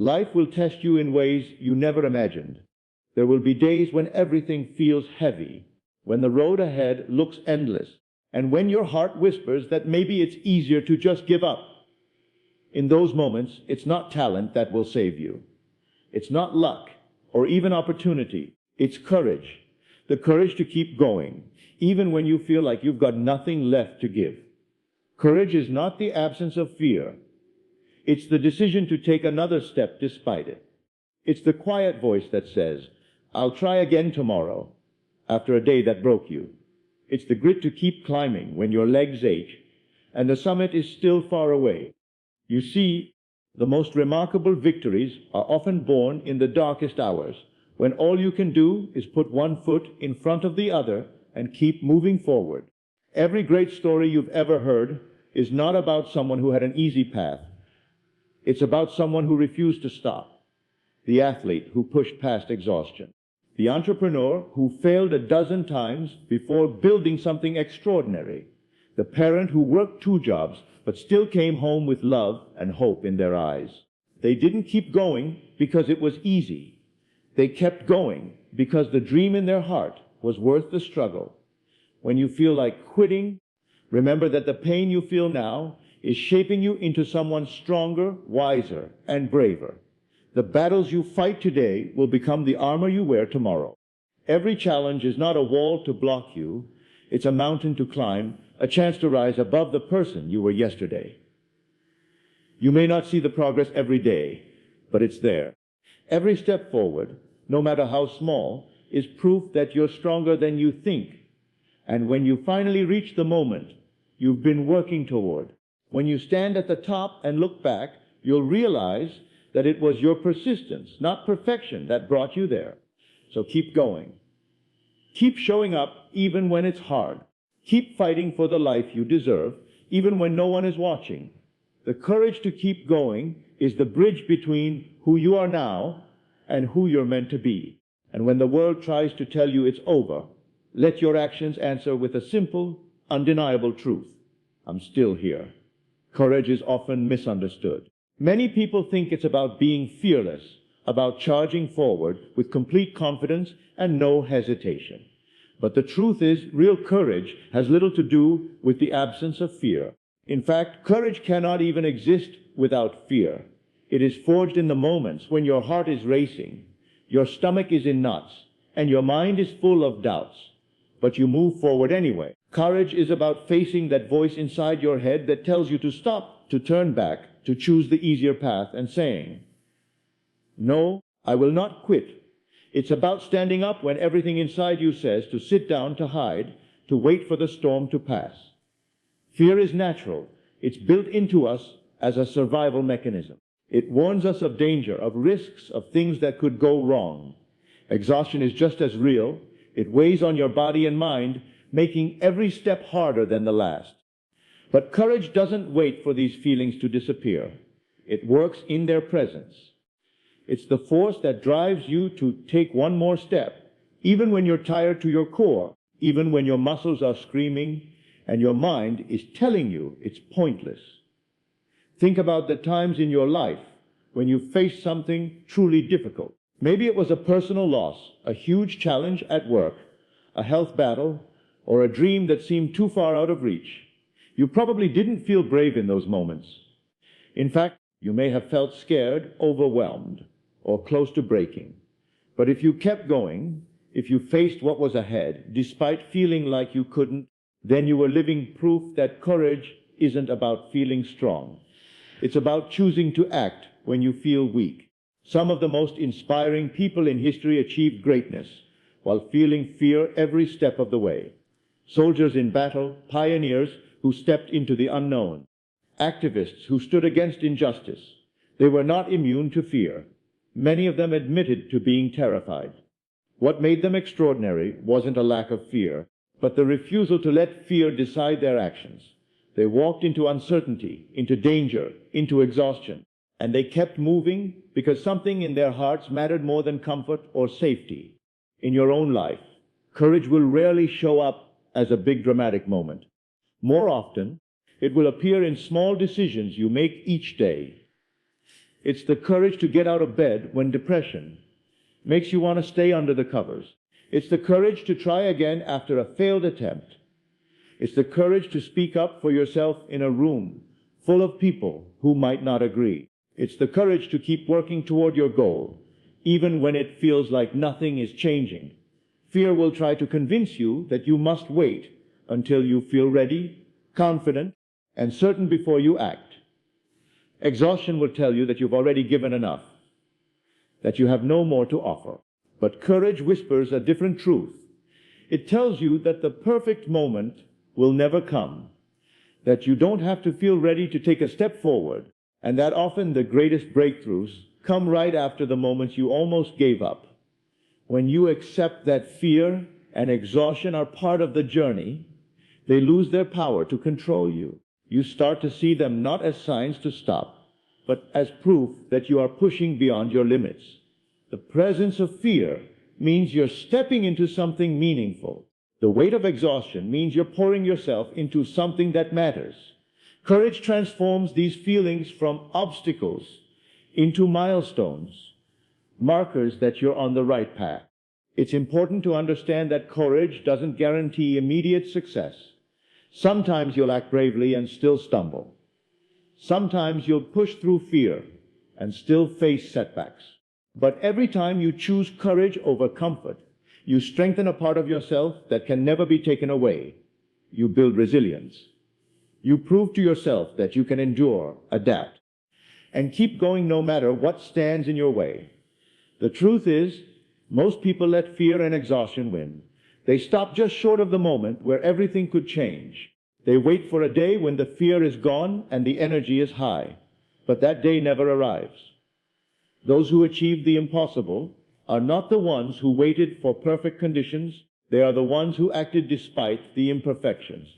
Life will test you in ways you never imagined. There will be days when everything feels heavy, when the road ahead looks endless, and when your heart whispers that maybe it's easier to just give up. In those moments, it's not talent that will save you. It's not luck or even opportunity. It's courage. The courage to keep going, even when you feel like you've got nothing left to give. Courage is not the absence of fear. It's the decision to take another step despite it. It's the quiet voice that says, "I'll try again tomorrow," after a day that broke you. It's the grit to keep climbing when your legs ache and the summit is still far away. You see, the most remarkable victories are often born in the darkest hours, when all you can do is put one foot in front of the other and keep moving forward. Every great story you've ever heard is not about someone who had an easy path. It's about someone who refused to stop, the athlete who pushed past exhaustion, the entrepreneur who failed a dozen times before building something extraordinary, the parent who worked 2 jobs but still came home with love and hope in their eyes. They didn't keep going because it was easy. They kept going because the dream in their heart was worth the struggle. When you feel like quitting, remember that the pain you feel now is shaping you into someone stronger, wiser, and braver. The battles you fight today will become the armor you wear tomorrow. Every challenge is not a wall to block you. It's a mountain to climb, a chance to rise above the person you were yesterday. You may not see the progress every day, but it's there. Every step forward, no matter how small, is proof that you're stronger than you think. And when you finally reach the moment you've been working toward, when you stand at the top and look back, you'll realize that it was your persistence, not perfection, that brought you there. So keep going. Keep showing up even when it's hard. Keep fighting for the life you deserve, even when no one is watching. The courage to keep going is the bridge between who you are now and who you're meant to be. And when the world tries to tell you it's over, let your actions answer with a simple, undeniable truth. I'm still here. Courage is often misunderstood. Many people think it's about being fearless, about charging forward with complete confidence and no hesitation. But the truth is, real courage has little to do with the absence of fear. In fact, courage cannot even exist without fear. It is forged in the moments when your heart is racing, your stomach is in knots, and your mind is full of doubts. But you move forward anyway. Courage is about facing that voice inside your head that tells you to stop, to turn back, to choose the easier path, and saying, "No, I will not quit." It's about standing up when everything inside you says to sit down, to hide, to wait for the storm to pass. Fear is natural. It's built into us as a survival mechanism. It warns us of danger, of risks, of things that could go wrong. Exhaustion is just as real. It weighs on your body and mind, making every step harder than the last. But courage doesn't wait for these feelings to disappear. It works in their presence. It's the force that drives you to take one more step, even when you're tired to your core, even when your muscles are screaming and your mind is telling you it's pointless. Think about the times in your life when you faced something truly difficult. Maybe it was a personal loss, a huge challenge at work, a health battle, or a dream that seemed too far out of reach. You probably didn't feel brave in those moments. In fact, you may have felt scared, overwhelmed, or close to breaking. But if you kept going, if you faced what was ahead, despite feeling like you couldn't, then you were living proof that courage isn't about feeling strong. It's about choosing to act when you feel weak. Some of the most inspiring people in history achieved greatness while feeling fear every step of the way. Soldiers in battle, pioneers who stepped into the unknown, activists who stood against injustice. They were not immune to fear. Many of them admitted to being terrified. What made them extraordinary wasn't a lack of fear, but the refusal to let fear decide their actions. They walked into uncertainty, into danger, into exhaustion, and they kept moving because something in their hearts mattered more than comfort or safety. In your own life, courage will rarely show up as a big dramatic moment. More often, it will appear in small decisions you make each day. It's the courage to get out of bed when depression makes you want to stay under the covers. It's the courage to try again after a failed attempt. It's the courage to speak up for yourself in a room full of people who might not agree. It's the courage to keep working toward your goal, even when it feels like nothing is changing. Fear will try to convince you that you must wait until you feel ready, confident, and certain before you act. Exhaustion will tell you that you've already given enough, that you have no more to offer. But courage whispers a different truth. It tells you that the perfect moment will never come, that you don't have to feel ready to take a step forward, and that often the greatest breakthroughs come right after the moments you almost gave up. When you accept that fear and exhaustion are part of the journey, they lose their power to control you. You start to see them not as signs to stop, but as proof that you are pushing beyond your limits. The presence of fear means you're stepping into something meaningful. The weight of exhaustion means you're pouring yourself into something that matters. Courage transforms these feelings from obstacles into milestones, markers that you're on the right path. It's important to understand that courage doesn't guarantee immediate success. Sometimes you'll act bravely and still stumble. Sometimes you'll push through fear and still face setbacks. But every time you choose courage over comfort, you strengthen a part of yourself that can never be taken away. You build resilience. You prove to yourself that you can endure, adapt, and keep going no matter what stands in your way. The truth is, most people let fear and exhaustion win. They stop just short of the moment where everything could change. They wait for a day when the fear is gone and the energy is high. But that day never arrives. Those who achieve the impossible are not the ones who waited for perfect conditions. They are the ones who acted despite the imperfections.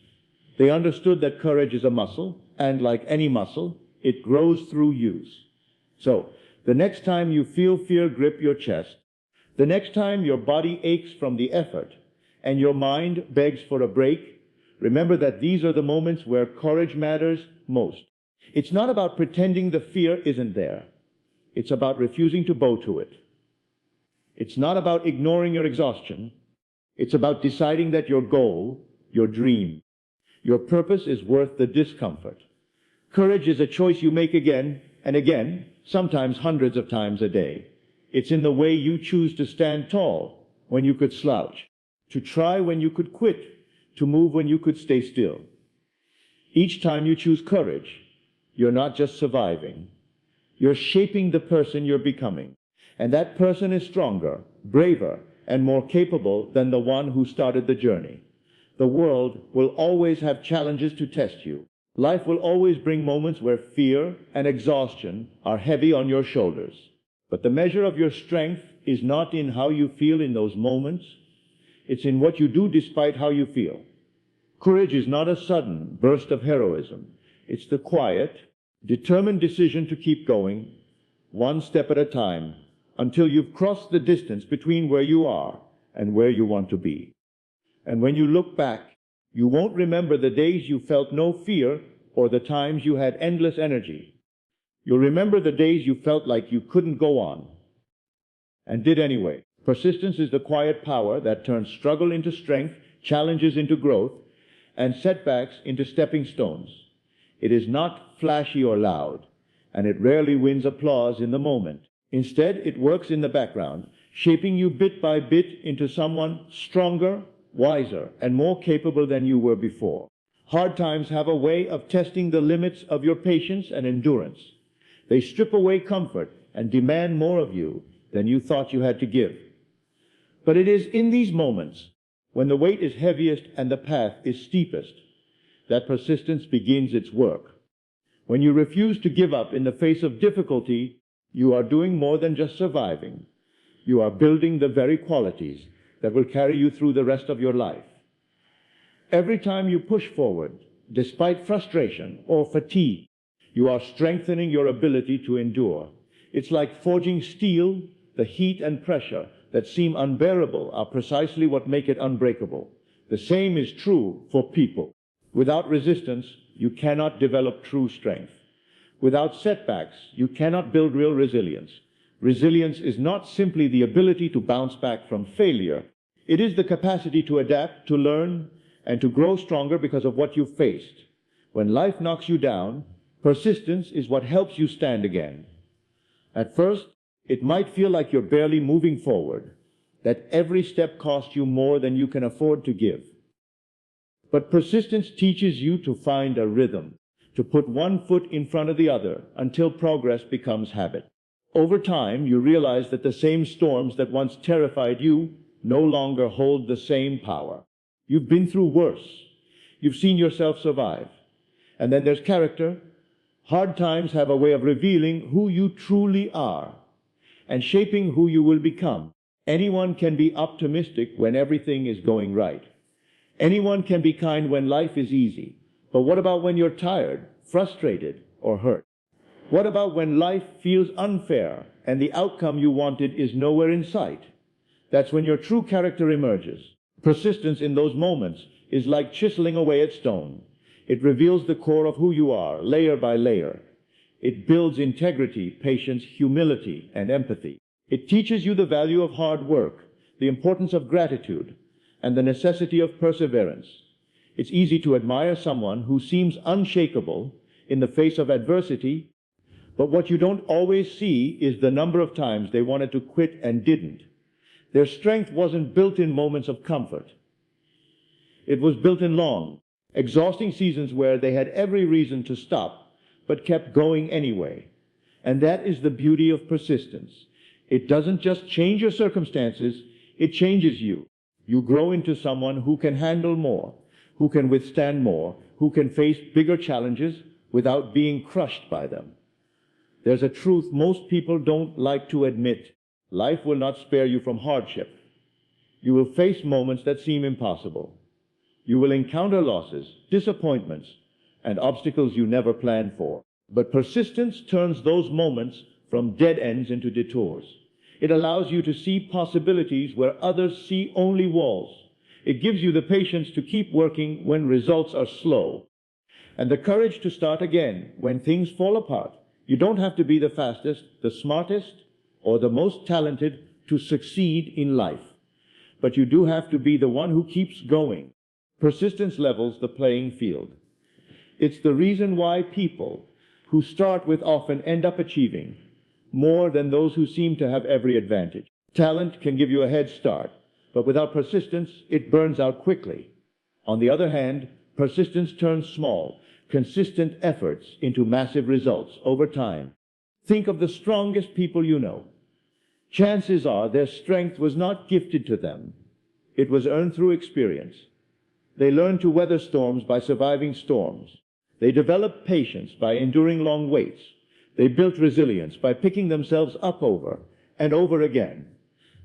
They understood that courage is a muscle, and like any muscle, it grows through use. So, the next time you feel fear grip your chest, the next time your body aches from the effort, and your mind begs for a break, remember that these are the moments where courage matters most. It's not about pretending the fear isn't there. It's about refusing to bow to it. It's not about ignoring your exhaustion. It's about deciding that your goal, your dream, your purpose is worth the discomfort. Courage is a choice you make again and again, sometimes hundreds of times a day. It's in the way you choose to stand tall when you could slouch, to try when you could quit, to move when you could stay still. Each time you choose courage, you're not just surviving. You're shaping the person you're becoming. And that person is stronger, braver, and more capable than the one who started the journey. The world will always have challenges to test you. Life will always bring moments where fear and exhaustion are heavy on your shoulders. But the measure of your strength is not in how you feel in those moments. It's in what you do despite how you feel. Courage is not a sudden burst of heroism. It's the quiet, determined decision to keep going, one step at a time, until you've crossed the distance between where you are and where you want to be. And when you look back, you won't remember the days you felt no fear or the times you had endless energy. You'll remember the days you felt like you couldn't go on, and did anyway. Persistence is the quiet power that turns struggle into strength, challenges into growth, and setbacks into stepping stones. It is not flashy or loud, and it rarely wins applause in the moment. Instead, it works in the background, shaping you bit by bit into someone stronger, wiser, and more capable than you were before. Hard times have a way of testing the limits of your patience and endurance. They strip away comfort and demand more of you than you thought you had to give. But it is in these moments, when the weight is heaviest and the path is steepest, that persistence begins its work. When you refuse to give up in the face of difficulty, you are doing more than just surviving. You are building the very qualities that will carry you through the rest of your life. Every time you push forward, despite frustration or fatigue, you are strengthening your ability to endure. It's like forging steel. The heat and pressure that seem unbearable are precisely what make it unbreakable. The same is true for people. Without resistance, you cannot develop true strength. Without setbacks, you cannot build real resilience. Resilience is not simply the ability to bounce back from failure. It is the capacity to adapt, to learn, and to grow stronger because of what you've faced. When life knocks you down, persistence is what helps you stand again. At first, it might feel like you're barely moving forward, that every step costs you more than you can afford to give. But persistence teaches you to find a rhythm, to put one foot in front of the other until progress becomes habit. Over time, you realize that the same storms that once terrified you no longer hold the same power. You've been through worse. You've seen yourself survive. And then there's character. Hard times have a way of revealing who you truly are and shaping who you will become. Anyone can be optimistic when everything is going right. Anyone can be kind when life is easy. But what about when you're tired, frustrated, or hurt? What about when life feels unfair and the outcome you wanted is nowhere in sight? That's when your true character emerges. Persistence in those moments is like chiseling away at stone. It reveals the core of who you are, layer by layer. It builds integrity, patience, humility, and empathy. It teaches you the value of hard work, the importance of gratitude, and the necessity of perseverance. It's easy to admire someone who seems unshakable in the face of adversity, but what you don't always see is the number of times they wanted to quit and didn't. Their strength wasn't built in moments of comfort. It was built in long, exhausting seasons where they had every reason to stop, but kept going anyway. And that is the beauty of persistence. It doesn't just change your circumstances, it changes you. You grow into someone who can handle more, who can withstand more, who can face bigger challenges without being crushed by them. There's a truth most people don't like to admit. Life will not spare you from hardship. You will face moments that seem impossible. You will encounter losses, disappointments, and obstacles you never planned for. But persistence turns those moments from dead ends into detours. It allows you to see possibilities where others see only walls. It gives you the patience to keep working when results are slow, and the courage to start again when things fall apart. You don't have to be the fastest, the smartest, or the most talented to succeed in life. But you do have to be the one who keeps going. Persistence levels the playing field. It's the reason why people who start with often end up achieving more than those who seem to have every advantage. Talent can give you a head start, but without persistence, it burns out quickly. On the other hand, persistence turns small, consistent efforts into massive results over time. Think of the strongest people you know. Chances are their strength was not gifted to them. It was earned through experience. They learned to weather storms by surviving storms. They developed patience by enduring long waits. They built resilience by picking themselves up over and over again.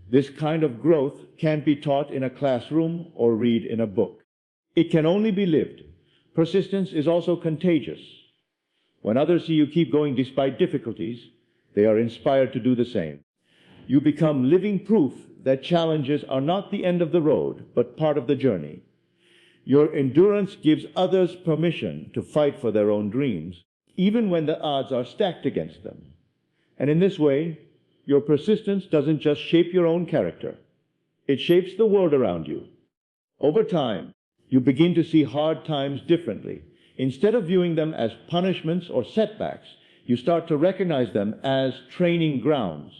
This kind of growth can't be taught in a classroom or read in a book. It can only be lived. Persistence is also contagious. When others see you keep going despite difficulties, they are inspired to do the same. You become living proof that challenges are not the end of the road, but part of the journey. Your endurance gives others permission to fight for their own dreams, even when the odds are stacked against them. And in this way, your persistence doesn't just shape your own character, it shapes the world around you. Over time, you begin to see hard times differently. Instead of viewing them as punishments or setbacks, you start to recognize them as training grounds.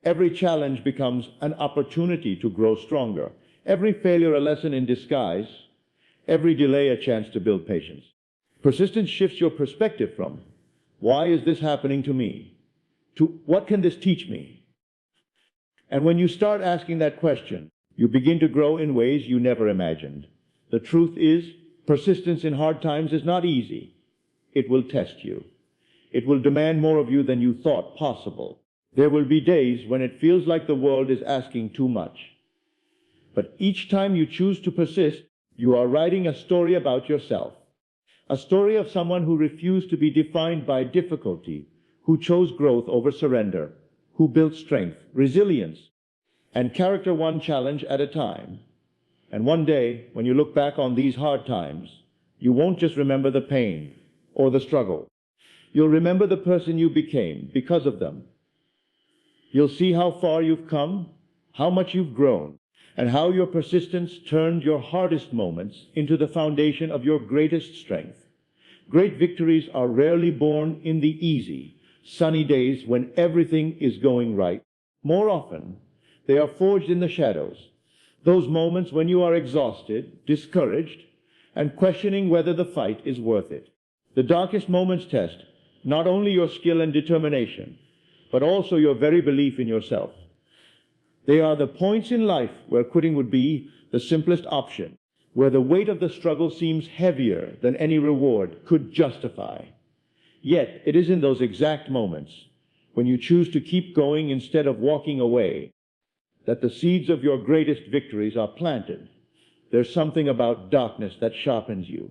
Every challenge becomes an opportunity to grow stronger. Every failure a lesson in disguise. Every delay a chance to build patience. Persistence shifts your perspective from, why is this happening to me, to what can this teach me? And when you start asking that question, you begin to grow in ways you never imagined. The truth is, persistence in hard times is not easy. It will test you. It will demand more of you than you thought possible. There will be days when it feels like the world is asking too much. But each time you choose to persist, you are writing a story about yourself. A story of someone who refused to be defined by difficulty, who chose growth over surrender, who built strength, resilience, and character one challenge at a time. And one day, when you look back on these hard times, you won't just remember the pain or the struggle. You'll remember the person you became because of them. You'll see how far you've come, how much you've grown, and how your persistence turned your hardest moments into the foundation of your greatest strength. Great victories are rarely born in the easy, sunny days when everything is going right. More often, they are forged in the shadows, those moments when you are exhausted, discouraged, and questioning whether the fight is worth it. The darkest moments test not only your skill and determination, but also your very belief in yourself. They are the points in life where quitting would be the simplest option, where the weight of the struggle seems heavier than any reward could justify. Yet, it is in those exact moments, when you choose to keep going instead of walking away, that the seeds of your greatest victories are planted. There's something about darkness that sharpens you.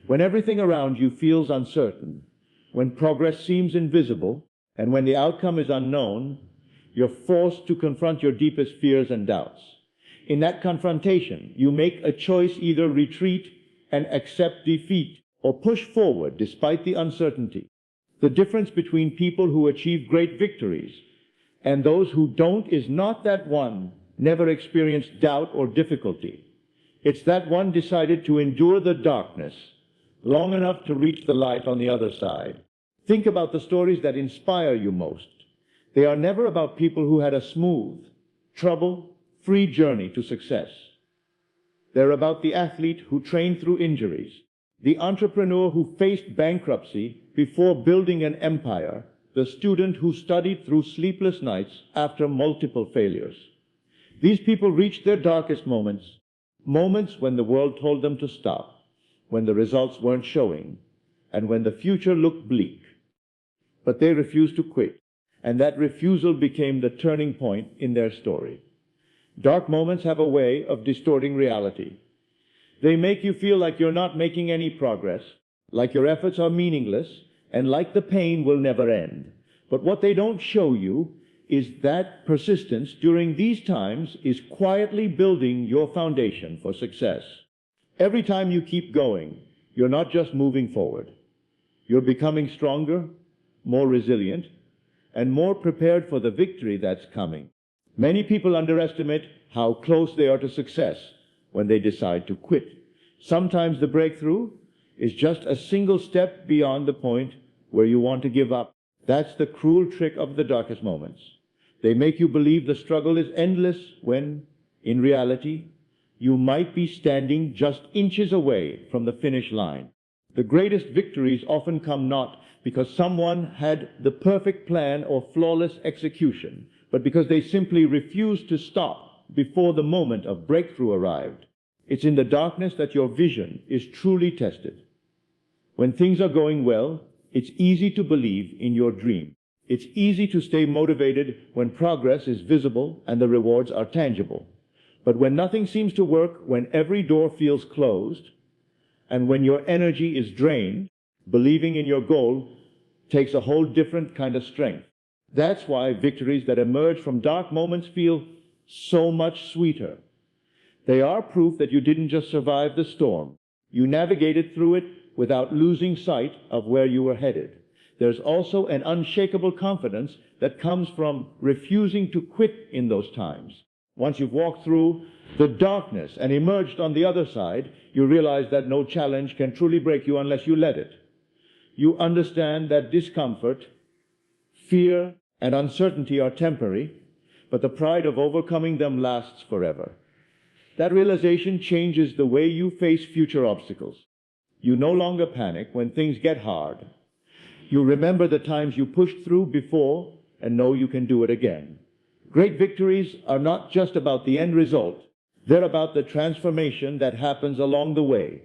When everything around you feels uncertain, when progress seems invisible, and when the outcome is unknown, you're forced to confront your deepest fears and doubts. In that confrontation, you make a choice: either retreat and accept defeat, or push forward despite the uncertainty. The difference between people who achieve great victories and those who don't is not that one never experienced doubt or difficulty. It's that one decided to endure the darkness long enough to reach the light on the other side. Think about the stories that inspire you most. They are never about people who had a smooth, trouble-free journey to success. They're about the athlete who trained through injuries, the entrepreneur who faced bankruptcy before building an empire, the student who studied through sleepless nights after multiple failures. These people reached their darkest moments, moments when the world told them to stop, when the results weren't showing, and when the future looked bleak. But they refused to quit, and that refusal became the turning point in their story. Dark moments have a way of distorting reality. They make you feel like you're not making any progress, like your efforts are meaningless, and like the pain will never end. But what they don't show you is that persistence during these times is quietly building your foundation for success. Every time you keep going, you're not just moving forward. You're becoming stronger, more resilient, and more prepared for the victory that's coming. Many people underestimate how close they are to success when they decide to quit. Sometimes the breakthrough is just a single step beyond the point where you want to give up. That's the cruel trick of the darkest moments. They make you believe the struggle is endless when, in reality, you might be standing just inches away from the finish line. The greatest victories often come not because someone had the perfect plan or flawless execution, but because they simply refused to stop before the moment of breakthrough arrived. It's in the darkness that your vision is truly tested. When things are going well, it's easy to believe in your dream. It's easy to stay motivated when progress is visible and the rewards are tangible. But when nothing seems to work, when every door feels closed, and when your energy is drained, believing in your goal takes a whole different kind of strength. That's why victories that emerge from dark moments feel so much sweeter. They are proof that you didn't just survive the storm. You navigated through it without losing sight of where you were headed. There's also an unshakable confidence that comes from refusing to quit in those times. Once you've walked through the darkness and emerged on the other side, you realize that no challenge can truly break you unless you let it. You understand that discomfort, fear, and uncertainty are temporary, but the pride of overcoming them lasts forever. That realization changes the way you face future obstacles. You no longer panic when things get hard. You remember the times you pushed through before and know you can do it again. Great victories are not just about the end result. They're about the transformation that happens along the way.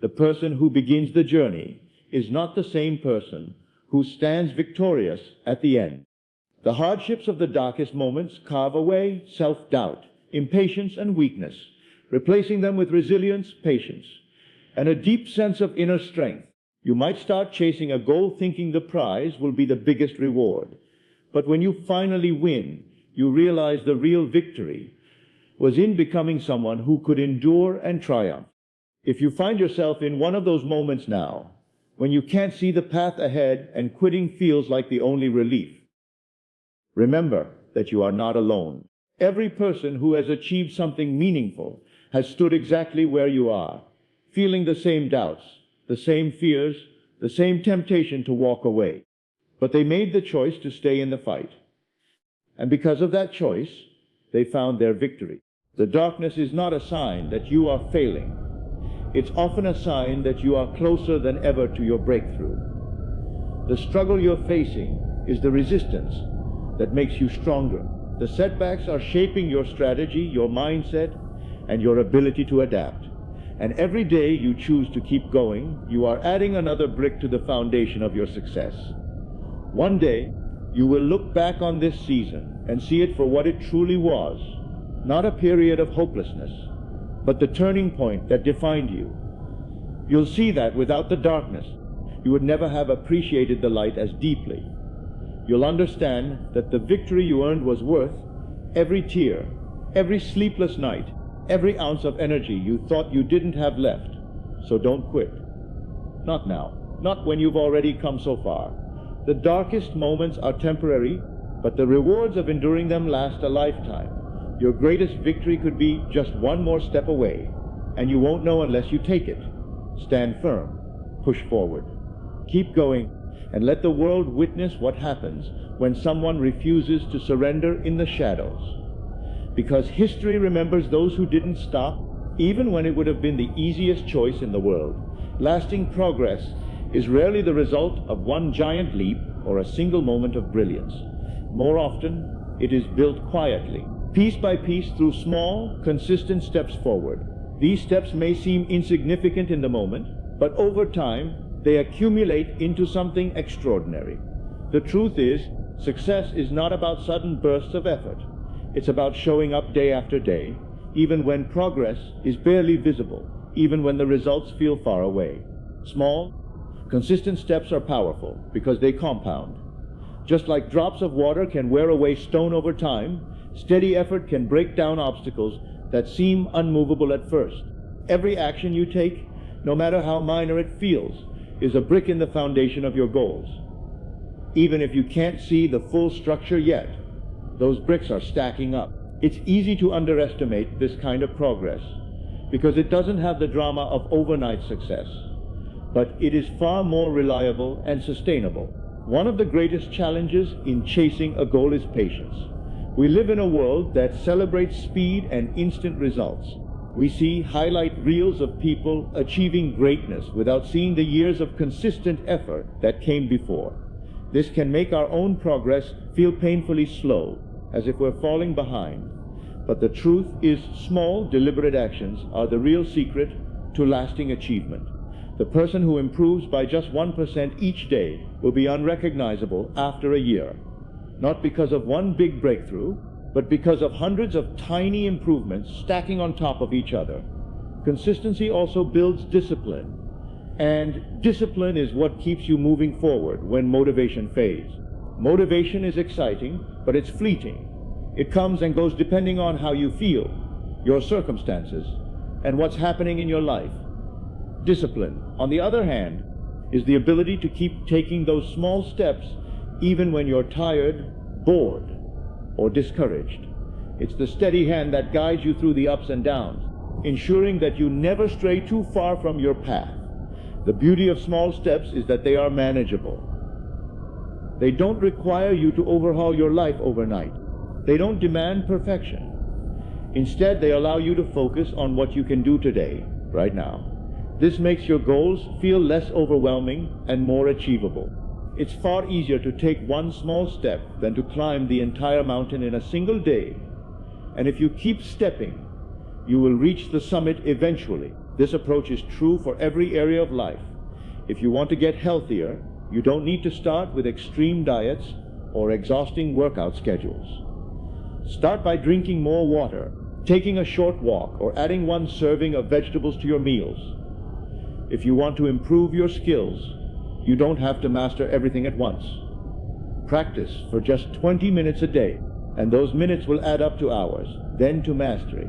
The person who begins the journey is not the same person who stands victorious at the end. The hardships of the darkest moments carve away self-doubt, impatience, and weakness, replacing them with resilience, patience, and a deep sense of inner strength. You might start chasing a goal thinking the prize will be the biggest reward. But when you finally win, you realize the real victory was in becoming someone who could endure and triumph. If you find yourself in one of those moments now, when you can't see the path ahead and quitting feels like the only relief. Remember that you are not alone. Every person who has achieved something meaningful has stood exactly where you are, feeling the same doubts, the same fears, the same temptation to walk away. But they made the choice to stay in the fight. And because of that choice, they found their victory. The darkness is not a sign that you are failing. It's often a sign that you are closer than ever to your breakthrough. The struggle you're facing is the resistance that makes you stronger. The setbacks are shaping your strategy, your mindset, and your ability to adapt. And every day you choose to keep going, you are adding another brick to the foundation of your success. One day, you will look back on this season and see it for what it truly was, not a period of hopelessness, but the turning point that defined you. You'll see that without the darkness, you would never have appreciated the light as deeply. You'll understand that the victory you earned was worth every tear, every sleepless night, every ounce of energy you thought you didn't have left. So don't quit. Not now, not when you've already come so far. The darkest moments are temporary, but the rewards of enduring them last a lifetime. Your greatest victory could be just one more step away, and you won't know unless you take it. Stand firm, push forward, keep going, and let the world witness what happens when someone refuses to surrender in the shadows. Because history remembers those who didn't stop, even when it would have been the easiest choice in the world. Lasting progress is rarely the result of one giant leap or a single moment of brilliance. More often, it is built quietly, piece by piece through small, consistent steps forward. These steps may seem insignificant in the moment, but over time, they accumulate into something extraordinary. The truth is, success is not about sudden bursts of effort. It's about showing up day after day, even when progress is barely visible, even when the results feel far away. Small, consistent steps are powerful because they compound. Just like drops of water can wear away stone over time, steady effort can break down obstacles that seem unmovable at first. Every action you take, no matter how minor it feels, is a brick in the foundation of your goals. Even if you can't see the full structure yet, those bricks are stacking up. It's easy to underestimate this kind of progress because it doesn't have the drama of overnight success, but it is far more reliable and sustainable. One of the greatest challenges in chasing a goal is patience. We live in a world that celebrates speed and instant results. We see highlight reels of people achieving greatness without seeing the years of consistent effort that came before. This can make our own progress feel painfully slow, as if we're falling behind. But the truth is, small, deliberate actions are the real secret to lasting achievement. The person who improves by just 1% each day will be unrecognizable after a year, not because of one big breakthrough, but because of hundreds of tiny improvements stacking on top of each other. Consistency also builds discipline, and discipline is what keeps you moving forward when motivation fades. Motivation is exciting, but it's fleeting. It comes and goes depending on how you feel, your circumstances, and what's happening in your life. Discipline, on the other hand, is the ability to keep taking those small steps even when you're tired, bored, or discouraged. It's the steady hand that guides you through the ups and downs, ensuring that you never stray too far from your path. The beauty of small steps is that they are manageable. They don't require you to overhaul your life overnight. They don't demand perfection. Instead, they allow you to focus on what you can do today, right now. This makes your goals feel less overwhelming and more achievable. It's far easier to take one small step than to climb the entire mountain in a single day. And if you keep stepping, you will reach the summit eventually. This approach is true for every area of life. If you want to get healthier, you don't need to start with extreme diets or exhausting workout schedules. Start by drinking more water, taking a short walk, or adding one serving of vegetables to your meals. If you want to improve your skills, you don't have to master everything at once. Practice for just 20 minutes a day, and those minutes will add up to hours, then to mastery.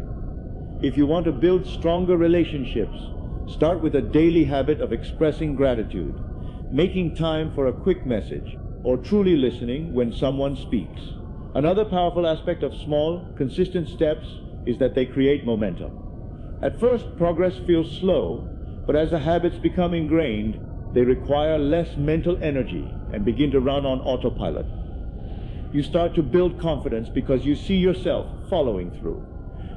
If you want to build stronger relationships, start with a daily habit of expressing gratitude. making time for a quick message, or truly listening when someone speaks. Another powerful aspect of small, consistent steps is that they create momentum. At first, progress feels slow, but as the habits become ingrained, they require less mental energy and begin to run on autopilot. You start to build confidence because you see yourself following through.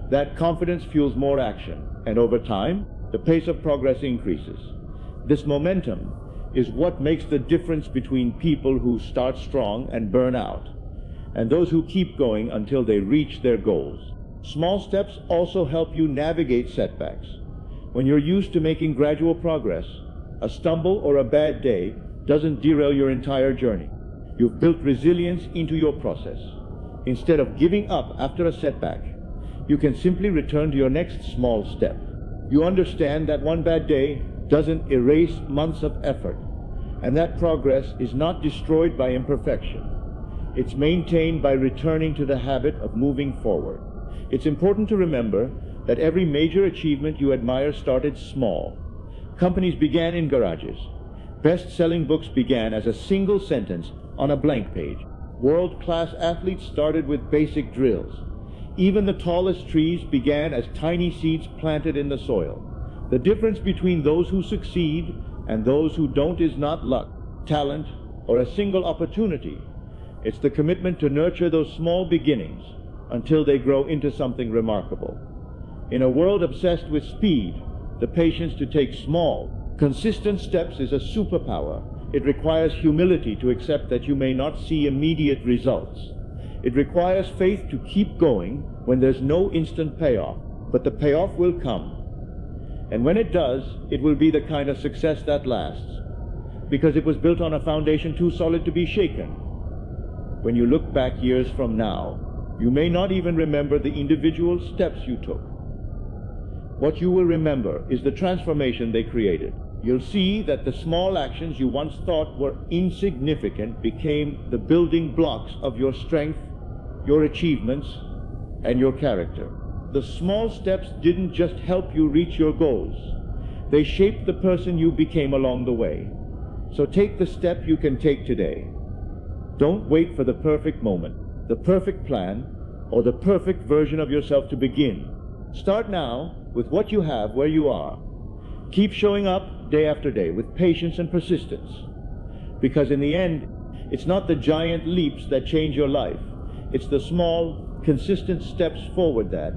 That confidence fuels more action, and over time, the pace of progress increases. This momentum is what makes the difference between people who start strong and burn out, and those who keep going until they reach their goals. Small steps also help you navigate setbacks. When you're used to making gradual progress, a stumble or a bad day doesn't derail your entire journey. You've built resilience into your process. Instead of giving up after a setback, you can simply return to your next small step. You understand that one bad day doesn't erase months of effort, and that progress is not destroyed by imperfection. It's maintained by returning to the habit of moving forward. It's important to remember that every major achievement you admire started small. Companies began in garages. Best-selling books began as a single sentence on a blank page. World-class athletes started with basic drills. Even the tallest trees began as tiny seeds planted in the soil. The difference between those who succeed and those who don't is not luck, talent, or a single opportunity. It's the commitment to nurture those small beginnings until they grow into something remarkable. In a world obsessed with speed, the patience to take small, consistent steps is a superpower. It requires humility to accept that you may not see immediate results. It requires faith to keep going when there's no instant payoff, but the payoff will come. And when it does, it will be the kind of success that lasts, because it was built on a foundation too solid to be shaken. When you look back years from now, you may not even remember the individual steps you took. What you will remember is the transformation they created. You'll see that the small actions you once thought were insignificant became the building blocks of your strength, your achievements, and your character. The small steps didn't just help you reach your goals. They shaped the person you became along the way. So take the step you can take today. Don't wait for the perfect moment, the perfect plan, or the perfect version of yourself to begin. Start now with what you have where you are. Keep showing up day after day with patience and persistence. Because in the end, it's not the giant leaps that change your life. It's the small, consistent steps forward that,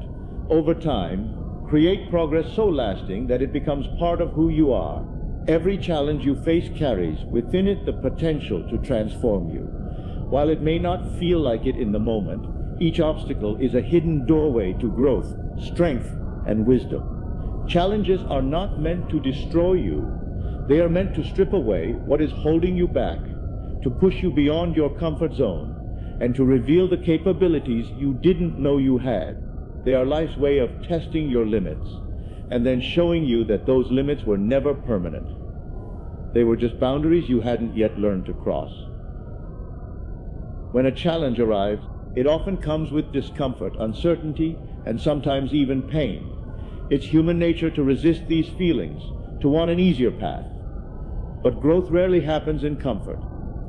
over time, create progress so lasting that it becomes part of who you are. Every challenge you face carries within it the potential to transform you. While it may not feel like it in the moment, each obstacle is a hidden doorway to growth, strength, and wisdom. Challenges are not meant to destroy you. They are meant to strip away what is holding you back, to push you beyond your comfort zone, and to reveal the capabilities you didn't know you had. They are life's way of testing your limits, and then showing you that those limits were never permanent. They were just boundaries you hadn't yet learned to cross. When a challenge arrives, it often comes with discomfort, uncertainty, and sometimes even pain. It's human nature to resist these feelings, to want an easier path. But growth rarely happens in comfort.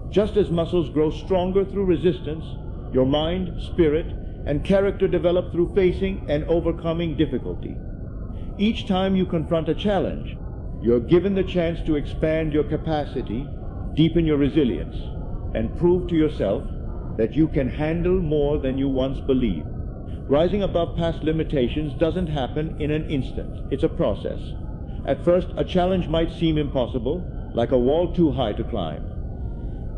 Just as muscles grow stronger through resistance, your mind, spirit, and character develop through facing and overcoming difficulty. Each time you confront a challenge, you're given the chance to expand your capacity, deepen your resilience, and prove to yourself that you can handle more than you once believed. Rising above past limitations doesn't happen in an instant. It's a process. At first, a challenge might seem impossible, like a wall too high to climb.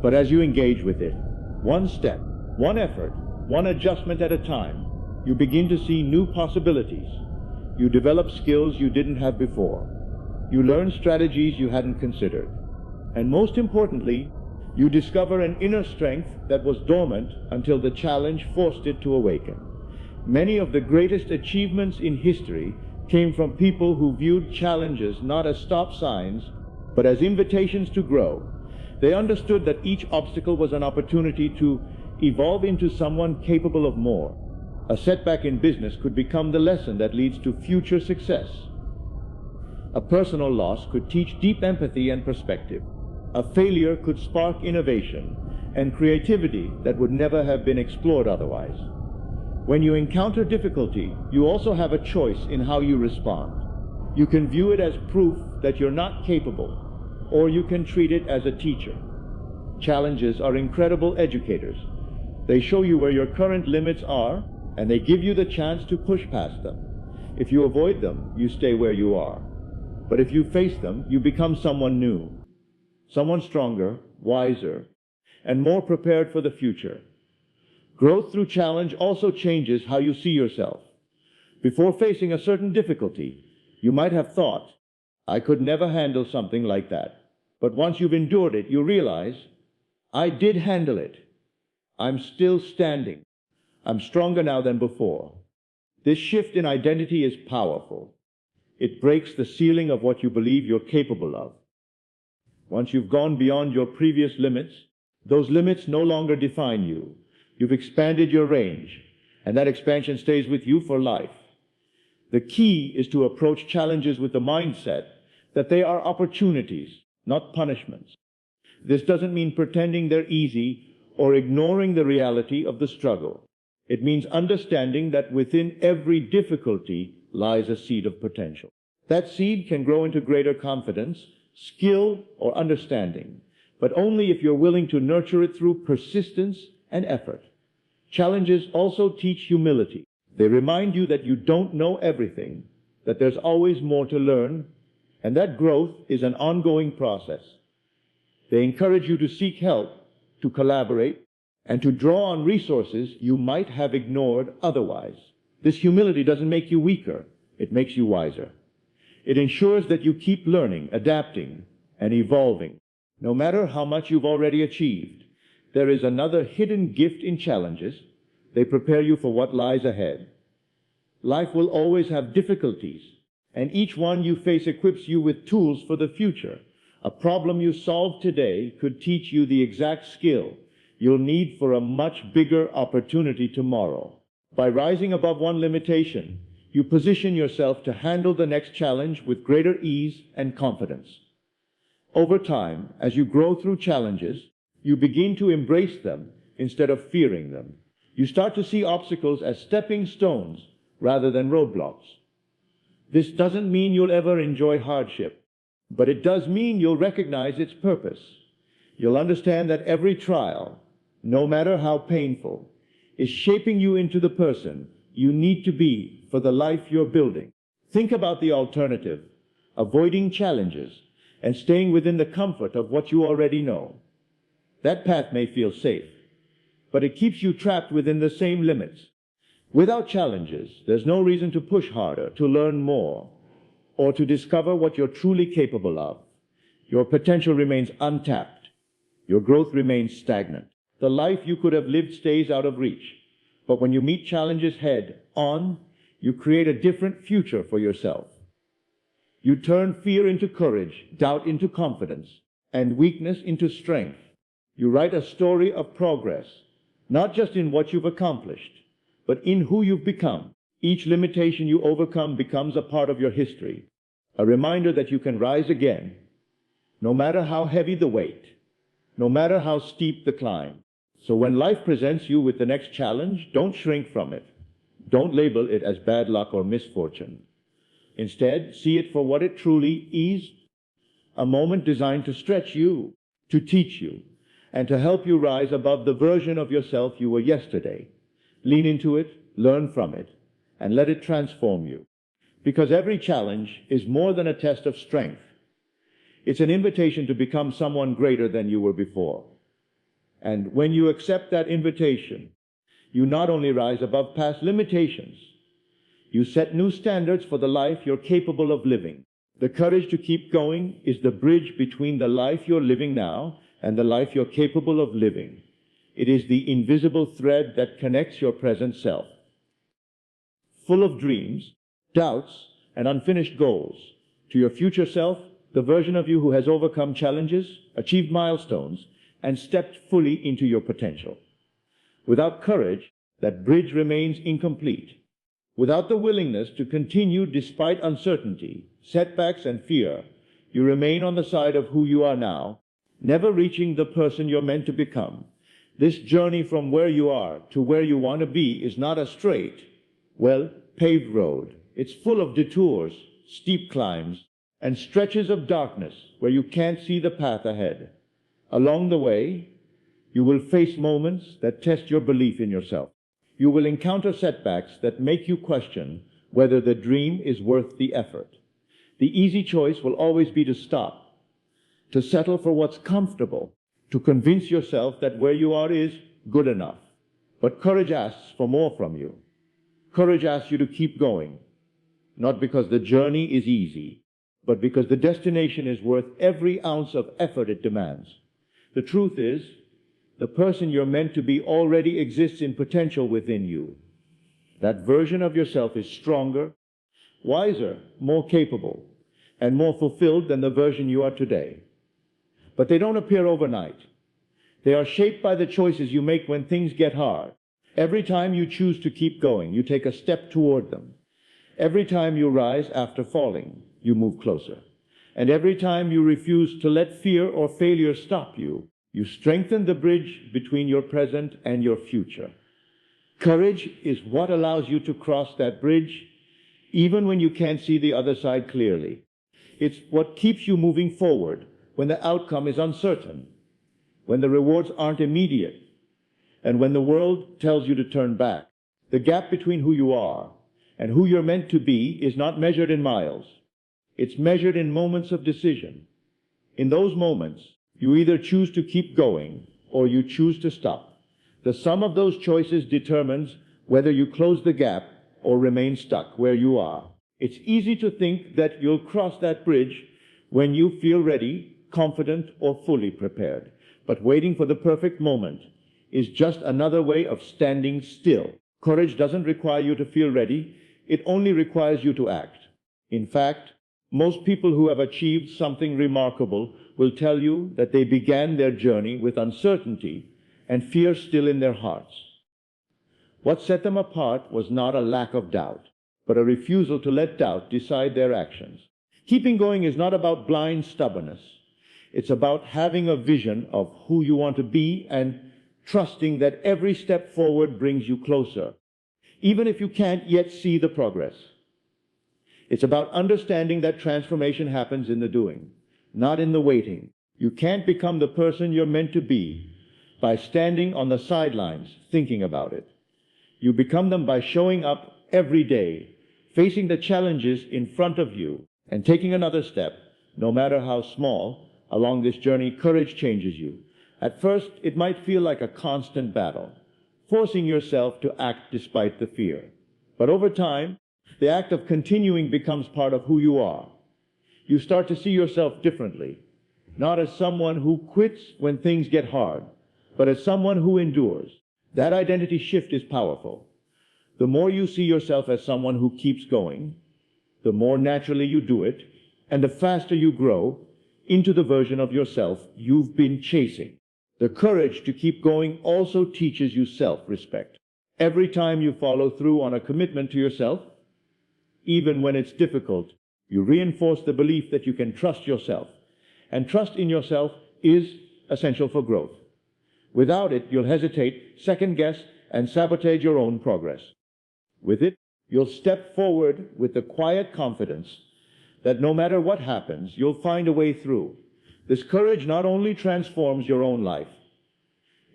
But as you engage with it, one step, one effort, one adjustment at a time, you begin to see new possibilities. You develop skills you didn't have before. You learn strategies you hadn't considered. And most importantly, you discover an inner strength that was dormant until the challenge forced it to awaken. Many of the greatest achievements in history came from people who viewed challenges not as stop signs, but as invitations to grow. They understood that each obstacle was an opportunity to evolve into someone capable of more. A setback in business could become the lesson that leads to future success. A personal loss could teach deep empathy and perspective. A failure could spark innovation and creativity that would never have been explored otherwise. When you encounter difficulty, you also have a choice in how you respond. You can view it as proof that you're not capable, or you can treat it as a teacher. Challenges are incredible educators. They show you where your current limits are, and they give you the chance to push past them. If you avoid them, you stay where you are. But if you face them, you become someone new, someone stronger, wiser, and more prepared for the future. Growth through challenge also changes how you see yourself. Before facing a certain difficulty, you might have thought, I could never handle something like that. But once you've endured it, you realize, I did handle it. I'm still standing. I'm stronger now than before. This shift in identity is powerful. It breaks the ceiling of what you believe you're capable of. Once you've gone beyond your previous limits, those limits no longer define you. You've expanded your range, and that expansion stays with you for life. The key is to approach challenges with the mindset that they are opportunities, not punishments. This doesn't mean pretending they're easy or ignoring the reality of the struggle. It means understanding that within every difficulty lies a seed of potential. That seed can grow into greater confidence, skill, or understanding, but only if you're willing to nurture it through persistence and effort. Challenges also teach humility. They remind you that you don't know everything, that there's always more to learn, and that growth is an ongoing process. They encourage you to seek help, to collaborate, and to draw on resources you might have ignored otherwise. This humility doesn't make you weaker, it makes you wiser. It ensures that you keep learning, adapting, and evolving. No matter how much you've already achieved, there is another hidden gift in challenges. They prepare you for what lies ahead. Life will always have difficulties, and each one you face equips you with tools for the future. A problem you solve today could teach you the exact skill you'll need for a much bigger opportunity tomorrow. By rising above one limitation, you position yourself to handle the next challenge with greater ease and confidence. Over time, as you grow through challenges, you begin to embrace them instead of fearing them. You start to see obstacles as stepping stones rather than roadblocks. This doesn't mean you'll ever enjoy hardship, but it does mean you'll recognize its purpose. You'll understand that every trial, no matter how painful, is shaping you into the person you need to be for the life you're building. Think about the alternative, avoiding challenges and staying within the comfort of what you already know. That path may feel safe, but it keeps you trapped within the same limits. Without challenges, there's no reason to push harder, to learn more, or to discover what you're truly capable of. Your potential remains untapped. Your growth remains stagnant. The life you could have lived stays out of reach. But when you meet challenges head on, you create a different future for yourself. You turn fear into courage, doubt into confidence, and weakness into strength. You write a story of progress, not just in what you've accomplished, but in who you've become. Each limitation you overcome becomes a part of your history, a reminder that you can rise again, no matter how heavy the weight, no matter how steep the climb. So when life presents you with the next challenge, don't shrink from it. Don't label it as bad luck or misfortune. Instead, see it for what it truly is, a moment designed to stretch you, to teach you, and to help you rise above the version of yourself you were yesterday. Lean into it, learn from it, and let it transform you. Because every challenge is more than a test of strength. It's an invitation to become someone greater than you were before. And when you accept that invitation, you not only rise above past limitations, you set new standards for the life you're capable of living. The courage to keep going is the bridge between the life you're living now and the life you're capable of living. It is the invisible thread that connects your present self. Full of dreams, doubts, and unfinished goals, to your future self, the version of you who has overcome challenges, achieved milestones, and stepped fully into your potential. Without courage, that bridge remains incomplete. Without the willingness to continue despite uncertainty, setbacks, and fear, you remain on the side of who you are now, never reaching the person you're meant to become. This journey from where you are to where you want to be is not a straight, well, paved road. It's full of detours, steep climbs, and stretches of darkness where you can't see the path ahead. Along the way, you will face moments that test your belief in yourself. You will encounter setbacks that make you question whether the dream is worth the effort. The easy choice will always be to stop, to settle for what's comfortable, to convince yourself that where you are is good enough. But courage asks for more from you. Courage asks you to keep going, not because the journey is easy, but because the destination is worth every ounce of effort it demands. The truth is, the person you're meant to be already exists in potential within you. That version of yourself is stronger, wiser, more capable, and more fulfilled than the version you are today. But they don't appear overnight. They are shaped by the choices you make when things get hard. Every time you choose to keep going, you take a step toward them. Every time you rise after falling, you move closer. And every time you refuse to let fear or failure stop you, you strengthen the bridge between your present and your future. Courage is what allows you to cross that bridge even when you can't see the other side clearly. It's what keeps you moving forward when the outcome is uncertain, when the rewards aren't immediate, and when the world tells you to turn back. The gap between who you are and who you're meant to be is not measured in miles. It's measured in moments of decision. In those moments, you either choose to keep going or you choose to stop. The sum of those choices determines whether you close the gap or remain stuck where you are. It's easy to think that you'll cross that bridge when you feel ready, confident, or fully prepared. But waiting for the perfect moment is just another way of standing still. Courage doesn't require you to feel ready. It only requires you to act. In fact, most people who have achieved something remarkable will tell you that they began their journey with uncertainty and fear still in their hearts. What set them apart was not a lack of doubt, but a refusal to let doubt decide their actions. Keeping going is not about blind stubbornness. It's about having a vision of who you want to be and trusting that every step forward brings you closer, even if you can't yet see the progress. It's about understanding that transformation happens in the doing, not in the waiting. You can't become the person you're meant to be by standing on the sidelines thinking about it. You become them by showing up every day, facing the challenges in front of you, and taking another step, no matter how small. Along this journey, courage changes you. At first, it might feel like a constant battle, forcing yourself to act despite the fear. But over time, the act of continuing becomes part of who you are. You start to see yourself differently, not as someone who quits when things get hard, but as someone who endures. That identity shift is powerful. The more you see yourself as someone who keeps going, the more naturally you do it, and the faster you grow into the version of yourself you've been chasing. The courage to keep going also teaches you self-respect. Every time you follow through on a commitment to yourself, even when it's difficult, you reinforce the belief that you can trust yourself. And trust in yourself is essential for growth. Without it, you'll hesitate, second-guess, and sabotage your own progress. With it, you'll step forward with the quiet confidence that no matter what happens, you'll find a way through. This courage not only transforms your own life,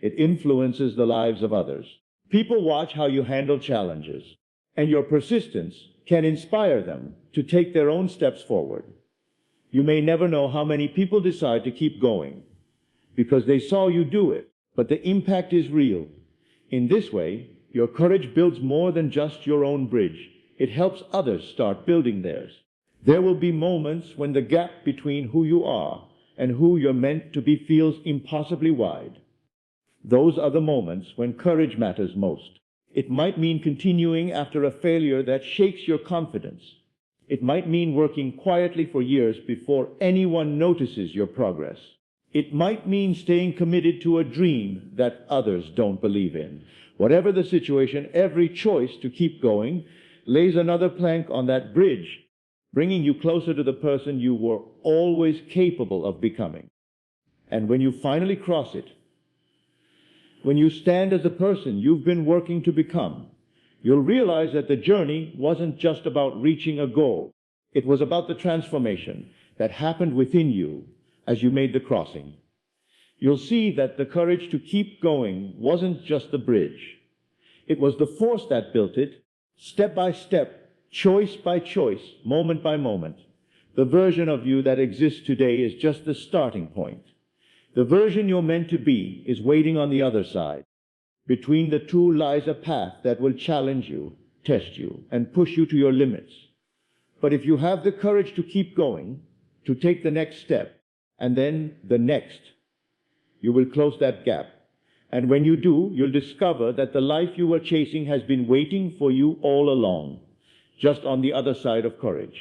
it influences the lives of others. People watch how you handle challenges, and your persistence can inspire them to take their own steps forward. You may never know how many people decide to keep going because they saw you do it, but the impact is real. In this way, your courage builds more than just your own bridge. It helps others start building theirs. There will be moments when the gap between who you are and who you're meant to be feels impossibly wide. Those are the moments when courage matters most. It might mean continuing after a failure that shakes your confidence. It might mean working quietly for years before anyone notices your progress. It might mean staying committed to a dream that others don't believe in. Whatever the situation, every choice to keep going lays another plank on that bridge, bringing you closer to the person you were always capable of becoming. And when you finally cross it, when you stand as the person you've been working to become, you'll realize that the journey wasn't just about reaching a goal. It was about the transformation that happened within you as you made the crossing. You'll see that the courage to keep going wasn't just the bridge. It was the force that built it, step by step, choice by choice, moment by moment. The version of you that exists today is just the starting point. The version you're meant to be is waiting on the other side. Between the two lies a path that will challenge you, test you, and push you to your limits. But if you have the courage to keep going, to take the next step, and then the next, you will close that gap. And when you do, you'll discover that the life you were chasing has been waiting for you all along, just on the other side of courage.